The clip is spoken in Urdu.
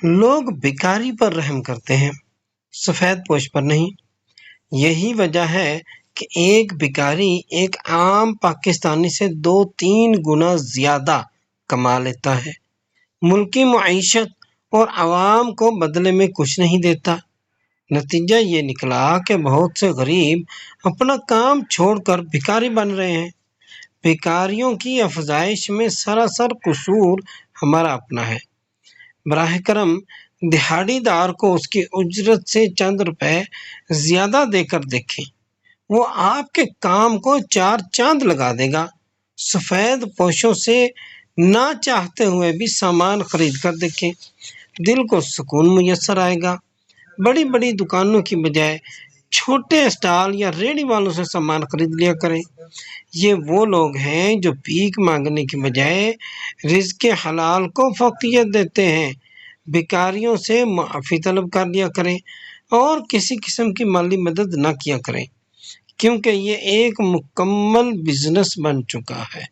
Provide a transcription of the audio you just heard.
لوگ بھکاری پر رحم کرتے ہیں، سفید پوش پر نہیں۔ یہی وجہ ہے کہ ایک بھکاری ایک عام پاکستانی سے 2-3 گنا زیادہ کما لیتا ہے، ملک کی معیشت اور عوام کو بدلے میں کچھ نہیں دیتا۔ نتیجہ یہ نکلا کہ بہت سے غریب اپنا کام چھوڑ کر بھکاری بن رہے ہیں۔ بھکاریوں کی افزائش میں سراسر قصور ہمارا اپنا ہے۔ براہ کرم دہاڑی دار کو اس کی اجرت سے چند روپے زیادہ دے کر دیکھیں، وہ آپ کے کام کو 4 چاند لگا دے گا۔ سفید پوشوں سے نہ چاہتے ہوئے بھی سامان خرید کر دیکھیں، دل کو سکون میسر آئے گا۔ بڑی بڑی دکانوں کی بجائے چھوٹے اسٹال یا ریڑھی والوں سے سامان خرید لیا کریں۔ یہ وہ لوگ ہیں جو بھیک مانگنے کی بجائے رزق حلال کو فوقیت دیتے ہیں۔ بھکاریوں سے معافی طلب کر لیا کریں اور کسی قسم کی مالی مدد نہ کیا کریں، کیونکہ یہ ایک مکمل بزنس بن چکا ہے۔